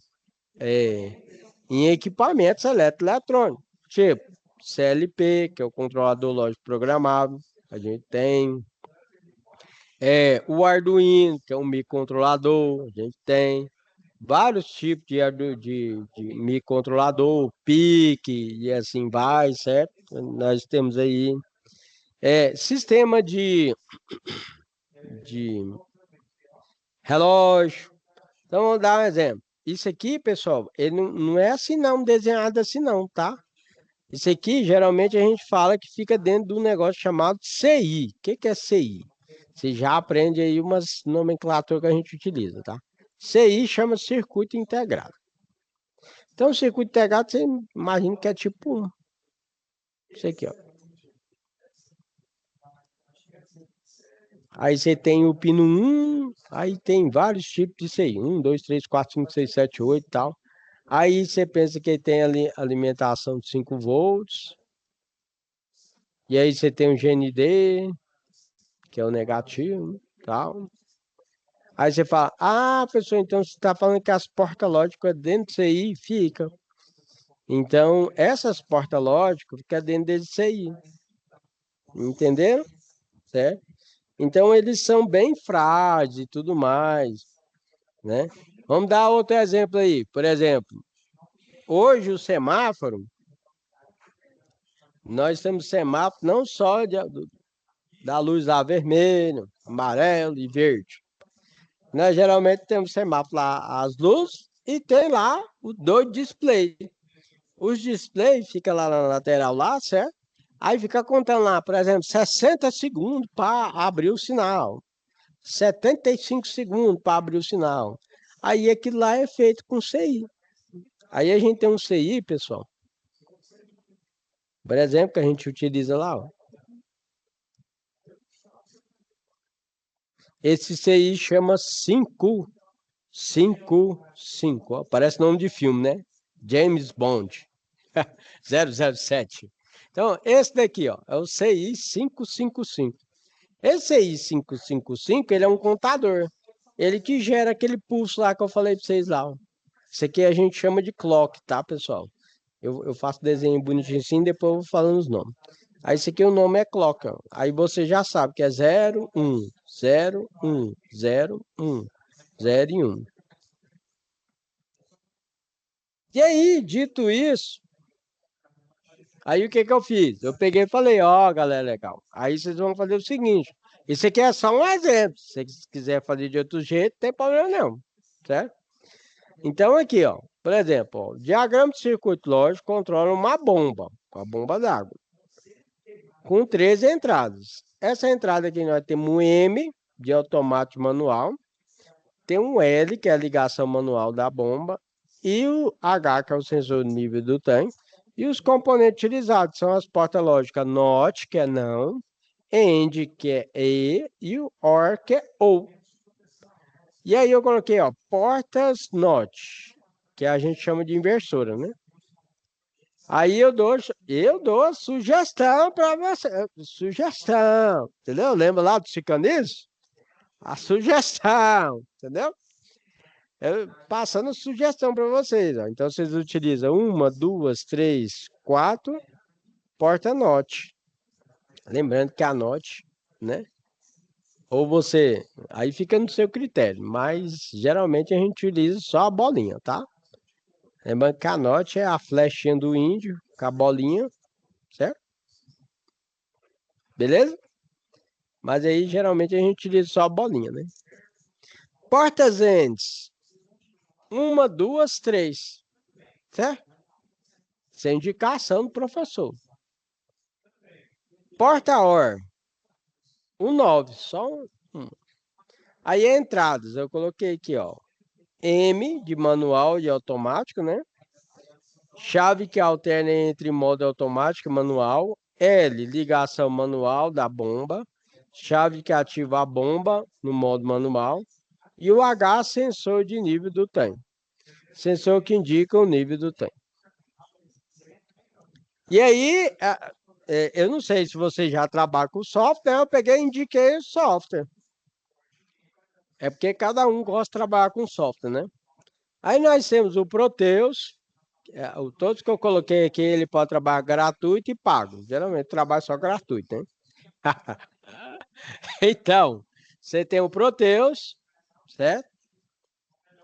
[SPEAKER 1] em equipamentos eletroeletrônicos, tipo CLP, que é o controlador lógico programável, a gente tem. O Arduino, que é um microcontrolador, a gente tem. Vários tipos de microcontrolador, PIC e assim vai, certo? Nós temos aí sistema de relógio. Então, vamos dar um exemplo. Isso aqui, pessoal, ele não é assim não, desenhado assim não, tá? Isso aqui, geralmente, a gente fala que fica dentro de um negócio chamado CI. O que que é CI? Você já aprende aí umas nomenclaturas que a gente utiliza, tá? CI chama circuito integrado. Então, o circuito integrado, você imagina que é tipo isso aqui, ó. Aí você tem o pino 1, aí tem vários tipos disso aí. 1, 2, 3, 4, 5, 6, 7, 8 e tal. Aí você pensa que tem ali alimentação de 5 volts. E aí você tem o GND, que é o negativo, tal. Aí você fala, pessoal, então você está falando que as portas lógicas dentro disso aí fica. Então, essas portas lógicas ficam dentro desse aí. Entenderam? Certo? Então, eles são bem frágeis e tudo mais, né? Vamos dar outro exemplo aí. Por exemplo, hoje o semáforo, nós temos semáforo não só da luz lá vermelho, amarelo e verde. Nós geralmente temos semáforo lá, as luzes, e tem lá o dois display. Os displays ficam lá na lateral, lá, certo? Aí fica contando lá, por exemplo, 60 segundos para abrir o sinal. 75 segundos para abrir o sinal. Aí aquilo lá é feito com CI. Aí a gente tem um CI, pessoal. Por exemplo, que a gente utiliza lá, ó. Esse CI chama 555. Ó. Parece nome de filme, né? James Bond. 007. Então, esse daqui, ó, é o CI 555. Esse CI 555, ele é um contador. Ele que gera aquele pulso lá que eu falei para vocês lá. Ó. Isso aqui a gente chama de clock, tá, pessoal? Eu faço desenho bonitinho assim, depois eu vou falando os nomes. Aí esse aqui o nome é clock, ó. Aí você já sabe que é 0, 1, 0, 1, 0, 1, 0 e 1. E aí, dito isso, aí o que que eu fiz? Eu peguei e falei, ó, galera, legal. Aí vocês vão fazer o seguinte, isso aqui é só um exemplo. Se você quiser fazer de outro jeito, não tem problema não, certo? Então aqui, ó, por exemplo, ó, o diagrama de circuito lógico controla uma bomba, a bomba d'água, com 13 entradas. Essa entrada aqui nós temos um M, de automático manual, tem um L, que é a ligação manual da bomba, e o H, que é o sensor de nível do tanque. E os componentes utilizados são as portas lógicas NOT, que é não, AND, que é e o OR, que é OU. E aí eu coloquei, ó, portas NOT, que a gente chama de inversora, né? Aí eu dou a sugestão para você, sugestão, entendeu? Lembra lá do Cicanis? A sugestão, entendeu? Eu passando sugestão para vocês. Ó. Então, vocês utilizam 1, 2, 3, 4, porta-note. Lembrando que a note, né? Ou você... Aí fica no seu critério. Mas, geralmente, a gente utiliza só a bolinha, tá? Lembrando que a note é a flechinha do índio, com a bolinha, certo? Beleza? Mas aí, geralmente, a gente utiliza só a bolinha, né? Portas ends. 1, 2, 3. Certo? Sem indicação do professor. Porta-or. 9. Só um. Aí, entradas. Eu coloquei aqui, ó. M, de manual e automático, né? Chave que alterna entre modo automático e manual. L, ligação manual da bomba. Chave que ativa a bomba no modo manual. E o H, sensor de nível do tanque. Sensor que indica o nível do tanque. E aí, eu não sei se você já trabalha com software, eu peguei e indiquei o software. É porque cada um gosta de trabalhar com software, né? Aí nós temos o Proteus, todos que eu coloquei aqui, ele pode trabalhar gratuito e pago. Geralmente trabalha só gratuito, né? Então, você tem o Proteus, certo?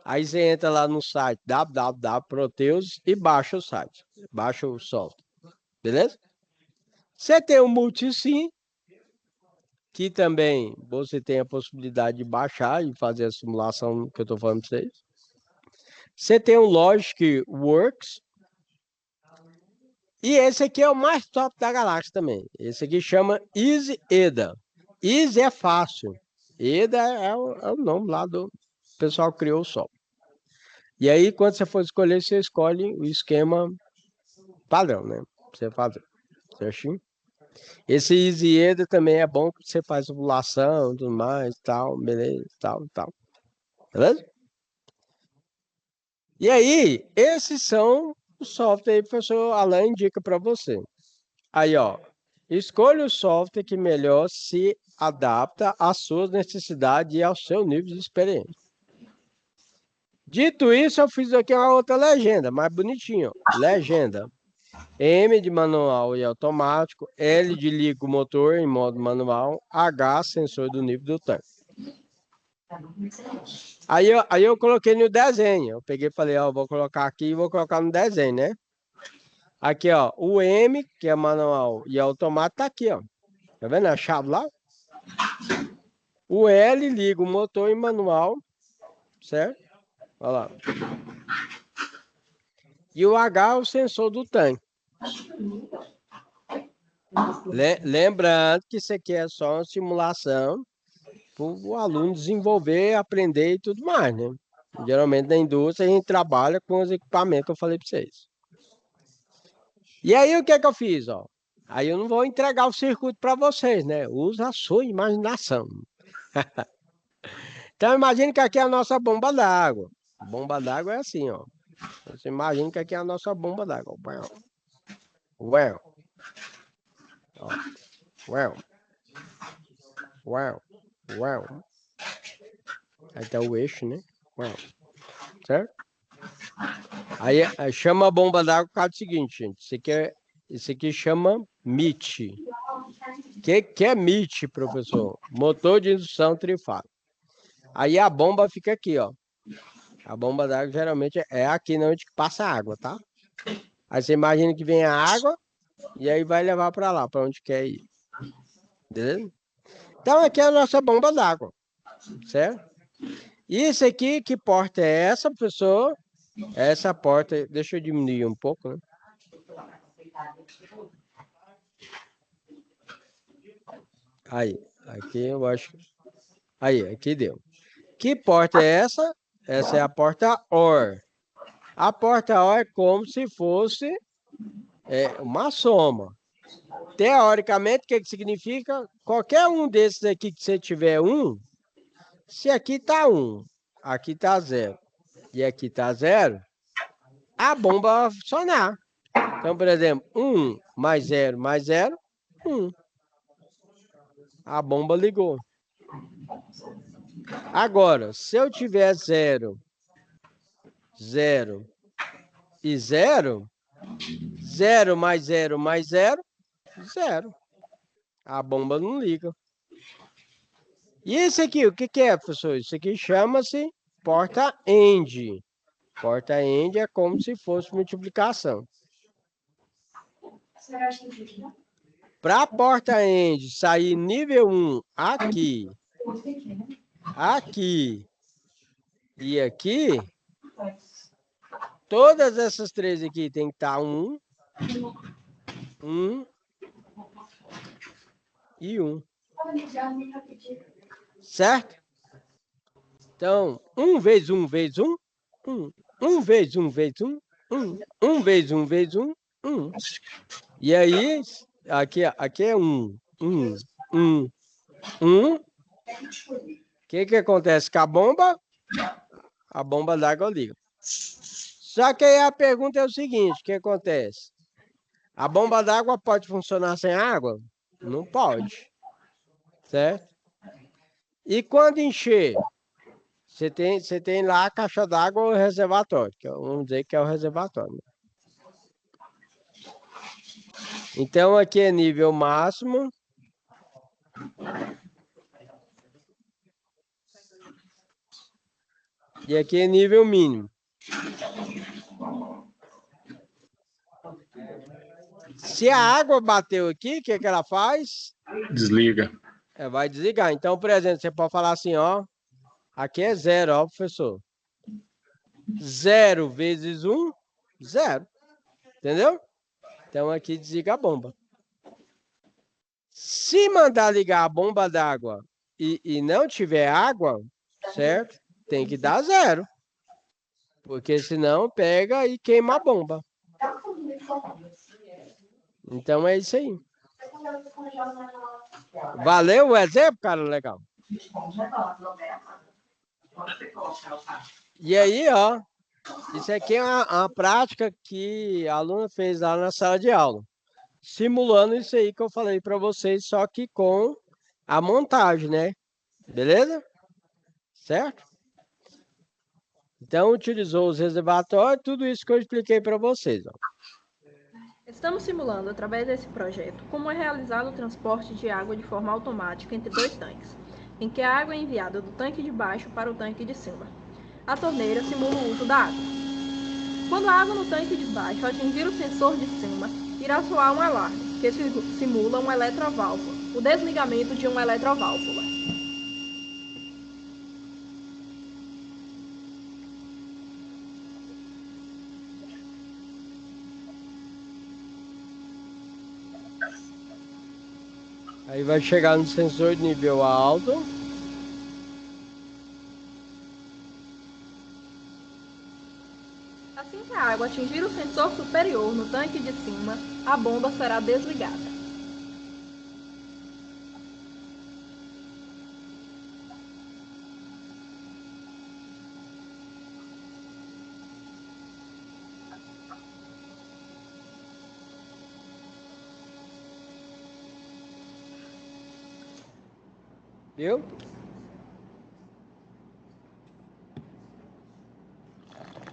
[SPEAKER 1] Aí você entra lá no site www.proteus e baixa o site, baixa o software, beleza? Você tem o Multisim, que também você tem a possibilidade de baixar e fazer a simulação que eu estou falando para vocês. Você tem o Logic Works. E esse aqui é o mais top da galáxia também. Esse aqui chama Easy EDA. Easy é fácil. EDA é o nome lá do pessoal que criou o software. E aí, quando você for escolher, você escolhe o esquema padrão, né? Você faz certinho. Esse Easy EDA também é bom que você faz simulação, tudo mais, tal, beleza, tal. Beleza? E aí, esses são os softwares que o professor Alain indica para você. Aí, ó, escolha o software que melhor se adapta às suas necessidades e ao seu nível de experiência. Dito isso, eu fiz aqui uma outra legenda, mais bonitinho. Legenda. M de manual e automático, L de liga o motor em modo manual, H, sensor do nível do tanque. Aí eu coloquei no desenho. Eu peguei e falei, ó, vou colocar aqui e vou colocar no desenho, né? Aqui, ó, o M, que é manual e automático, tá aqui, ó. Tá vendo a chave lá? O L liga o motor em manual, certo? Olha lá. E o H é o sensor do tanque. Lembrando que isso aqui é só uma simulação para o aluno desenvolver, aprender e tudo mais, né? Geralmente na indústria a gente trabalha com os equipamentos que eu falei para vocês. E aí o que é que eu fiz, ó? Aí eu não vou entregar o circuito para vocês, né? Usa a sua imaginação. Então imagine que aqui é a nossa bomba d'água. A bomba d'água é assim, ó. Você imagina que aqui é a nossa bomba d'água. Well. Aí tá o eixo, né? Certo? Aí chama a bomba d'água por causa do seguinte, gente. Isso aqui chama MIT. Que é MIT, professor? Motor de indução trifásica. Aí a bomba fica aqui, ó. A bomba d'água geralmente é aqui onde passa a água, tá? Aí você imagina que vem a água e aí vai levar para lá, para onde quer ir. Beleza? Então aqui é a nossa bomba d'água, certo? Isso aqui, que porta é essa, professor? Essa porta, deixa eu diminuir um pouco, né? Aí, aqui eu acho. Aí, aqui deu. Que porta é essa? Essa é a porta OR. A porta OR é como se fosse uma soma. Teoricamente, o que significa? Qualquer um desses aqui que você tiver um, se aqui está 1, aqui está 0 e aqui está 0, a bomba vai funcionar. Então, por exemplo, 1 mais 0 mais 0, 1. A bomba ligou. Agora, se eu tiver 0, 0 e 0, 0 mais 0 mais 0, 0. A bomba não liga. E esse aqui, o que é, professor? Isso aqui chama-se porta-end. Porta-end é como se fosse multiplicação. Para a porta-end sair nível 1 aqui, aqui e aqui, todas essas três aqui tem que estar 1, 1 e 1. Certo? Então, 1 vezes 1 vezes 1, 1. 1 vezes 1 vezes 1, 1. 1 vezes 1 vezes 1, 1. E aí, aqui é 1, 1, 1, 1. O que acontece com a bomba? A bomba d'água liga. Só que aí a pergunta é o seguinte, o que acontece? A bomba d'água pode funcionar sem água? Não pode. Certo? E quando encher? Você tem lá a caixa d'água ou o reservatório, que vamos dizer que é o reservatório. Né? Então, aqui é nível máximo. E aqui é nível mínimo. Se a água bateu aqui, o que ela faz?
[SPEAKER 2] Desliga.
[SPEAKER 1] Vai desligar. Então, por exemplo, você pode falar assim, ó. Aqui é 0, ó, professor. 0 vezes 1, 0. Entendeu? Então, aqui desliga a bomba. Se mandar ligar a bomba d'água e não tiver água, certo? Tem que dar 0. Porque senão pega e queima a bomba. Então é isso aí. Valeu o exemplo, cara? Legal. E aí, ó. Isso aqui é uma prática que a aluna fez lá na sala de aula. Simulando isso aí que eu falei para vocês, só que com a montagem, né? Beleza? Certo? Então, utilizou os reservatórios, tudo isso que eu expliquei para vocês. Ó.
[SPEAKER 4] Estamos simulando, através desse projeto, como é realizado o transporte de água de forma automática entre dois tanques, em que a água é enviada do tanque de baixo para o tanque de cima. A torneira simula o uso da água. Quando a água no tanque de baixo atingir o sensor de cima, irá soar um alarme, que simula uma eletroválvula, o desligamento de uma eletroválvula.
[SPEAKER 1] Aí vai chegar no sensor de nível alto.
[SPEAKER 4] Assim que a água atingir o sensor superior no tanque de cima, a bomba será desligada.
[SPEAKER 1] Viu?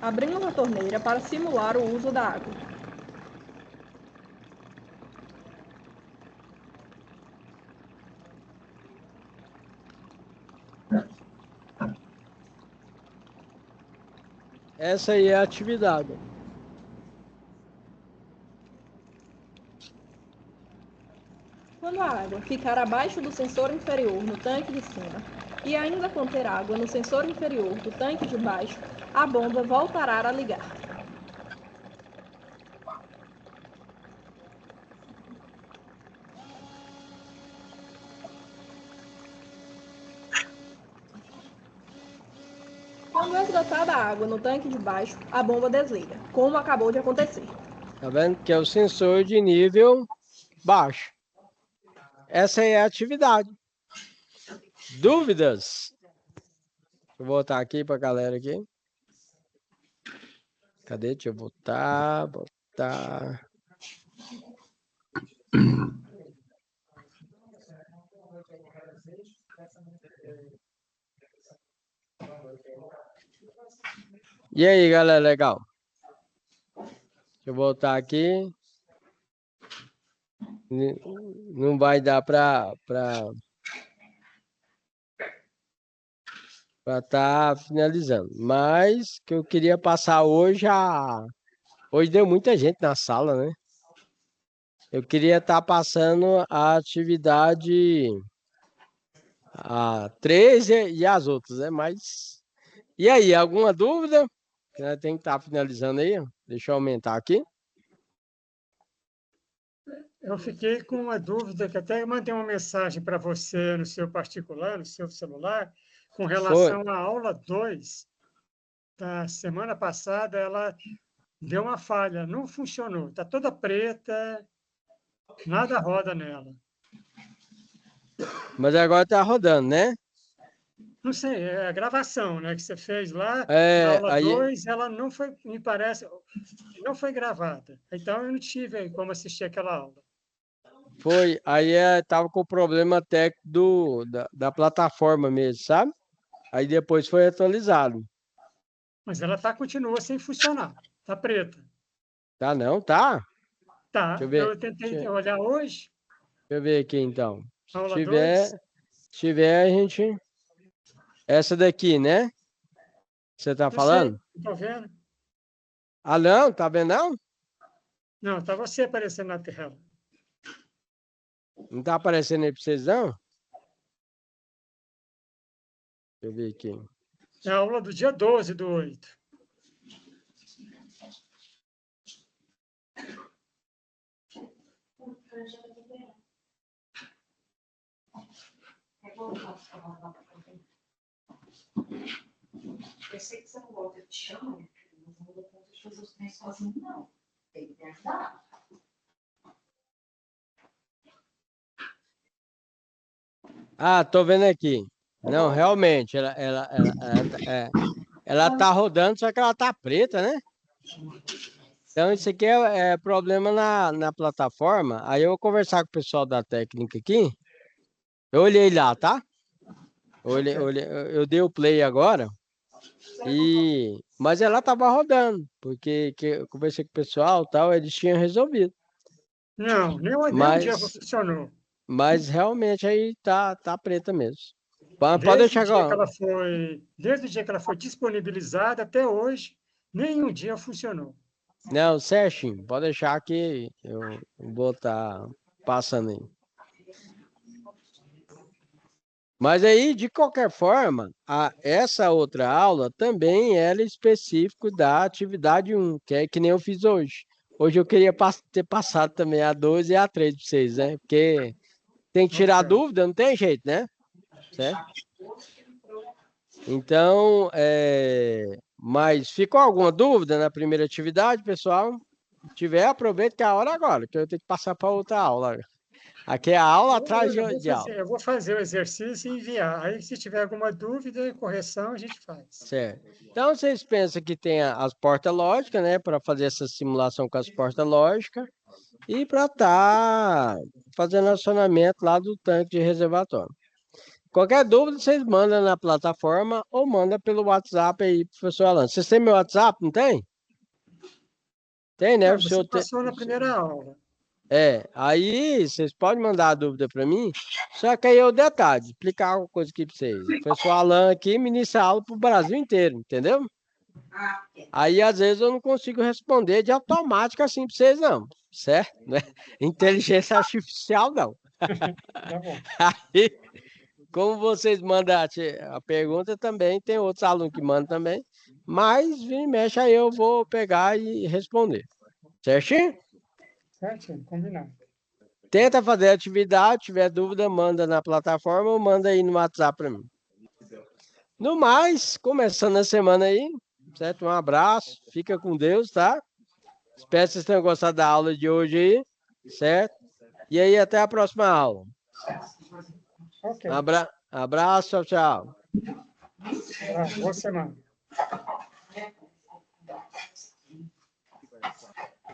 [SPEAKER 4] Abrimos a torneira para simular o uso da água.
[SPEAKER 1] Essa aí é a atividade.
[SPEAKER 4] Quando a água ficar abaixo do sensor inferior no tanque de cima e ainda conter água no sensor inferior do tanque de baixo, a bomba voltará a ligar. Quando esgotada a água no tanque de baixo, a bomba desliga, como acabou de acontecer.
[SPEAKER 1] Tá vendo? Que é o sensor de nível baixo. Essa é a atividade. Dúvidas? Vou voltar aqui para a galera aqui. Cadê? Deixa eu voltar. E aí, galera, legal? Deixa eu voltar aqui. Não vai dar para estar finalizando. Mas que eu queria passar hoje hoje deu muita gente na sala, né? Eu queria estar passando a atividade a 13 e as outras, né? Mas e aí, alguma dúvida? Tem que estar finalizando aí. Deixa eu aumentar aqui.
[SPEAKER 3] Eu fiquei com uma dúvida, que até mandei uma mensagem para você no seu particular, no seu celular, com relação à aula 2 da semana passada, ela deu uma falha, não funcionou, está toda preta, nada roda nela.
[SPEAKER 1] Mas agora está rodando, né?
[SPEAKER 3] Não sei, é a gravação, né, que você fez lá, na aula
[SPEAKER 1] Aí
[SPEAKER 3] 2, ela não foi, me parece, não foi gravada. Então, eu não tive como assistir aquela aula.
[SPEAKER 1] foi, aí tava com o problema técnico da plataforma mesmo, sabe? Aí depois foi atualizado.
[SPEAKER 3] Mas ela continua sem funcionar, está preta.
[SPEAKER 1] Tá não, tá?
[SPEAKER 3] Tá,
[SPEAKER 1] Deixa eu ver.
[SPEAKER 3] eu tentei olhar hoje,
[SPEAKER 1] Deixa eu ver aqui então. Se
[SPEAKER 3] aula
[SPEAKER 1] tiver,
[SPEAKER 3] 2.
[SPEAKER 1] se tiver, a gente. Essa daqui, né? Você tá
[SPEAKER 3] Não sei,
[SPEAKER 1] falando?
[SPEAKER 3] não estou vendo.
[SPEAKER 1] Ah, não, tá vendo não?
[SPEAKER 3] Não, está você aparecendo na tela.
[SPEAKER 1] Não tá aparecendo aí pra vocês, não? Deixa eu ver aqui.
[SPEAKER 3] É a aula do dia 12/8.
[SPEAKER 5] Eu sei que você não gosta de chão, mas não dou conta de fazer os trens sozinho, não. Tem que me ajudar.
[SPEAKER 1] Ah, tô vendo aqui. Não, realmente, ela tá rodando, só que ela tá preta, né? Então, isso aqui é problema na plataforma. Aí eu vou conversar com o pessoal da técnica aqui. Eu olhei lá, tá? Eu dei o play agora. Mas ela tava rodando, porque eu conversei com o pessoal e tal, eles tinham resolvido.
[SPEAKER 3] Não, nem um dia
[SPEAKER 1] Mas,
[SPEAKER 3] funcionou.
[SPEAKER 1] mas realmente aí tá preta mesmo. Pode
[SPEAKER 3] Desde o
[SPEAKER 1] deixar
[SPEAKER 3] dia que
[SPEAKER 1] agora.
[SPEAKER 3] ela foi, desde o dia que ela foi disponibilizada até hoje, nenhum dia funcionou.
[SPEAKER 1] Não, certinho, pode deixar que eu vou estar passando aí. Mas aí, de qualquer forma, essa outra aula também era específico da atividade 1, que é que nem eu fiz hoje. Hoje eu queria ter passado também a 2 e a 3 para vocês, né? Porque tem que tirar
[SPEAKER 3] Ok.
[SPEAKER 1] dúvida, não tem jeito, né? Certo? Então, mas ficou alguma dúvida na primeira atividade, pessoal? Se tiver, aproveita que é a hora agora, que eu tenho que passar para outra aula. Aqui é a aula atrás de aula.
[SPEAKER 3] Eu vou fazer o exercício e enviar. Aí, se tiver alguma dúvida, correção, a gente faz.
[SPEAKER 1] Certo. Então, vocês pensam que tem as portas lógicas, né? Para fazer essa simulação com as portas lógicas e para estar fazendo acionamento lá do tanque de reservatório. Qualquer dúvida, vocês mandam na plataforma ou manda pelo WhatsApp aí, professor Alan. Vocês têm meu WhatsApp, não tem? Tem, né?
[SPEAKER 3] Não, você passou na primeira aula.
[SPEAKER 1] Aí vocês podem mandar a dúvida para mim, só que aí é o detalhe, explicar uma coisa aqui para vocês. O professor Alan aqui ministra aula para o Brasil inteiro, entendeu? Aí às vezes eu não consigo responder de automático assim para vocês, não, certo? Não é inteligência artificial, não.
[SPEAKER 3] Tá bom.
[SPEAKER 1] Aí, como vocês mandam a pergunta também, tem outros alunos que mandam também, mas vira e mexe aí eu vou pegar e responder, certinho?
[SPEAKER 3] Certinho, combinado.
[SPEAKER 1] Tenta fazer a atividade, tiver dúvida, manda na plataforma ou manda aí no WhatsApp para mim. No mais, começando a semana aí, certo? Um abraço, fica com Deus, tá? Espero que vocês tenham gostado da aula de hoje aí, certo? E aí, até a próxima aula.
[SPEAKER 3] Ok.
[SPEAKER 1] Abraço, tchau, tchau.
[SPEAKER 3] Boa semana.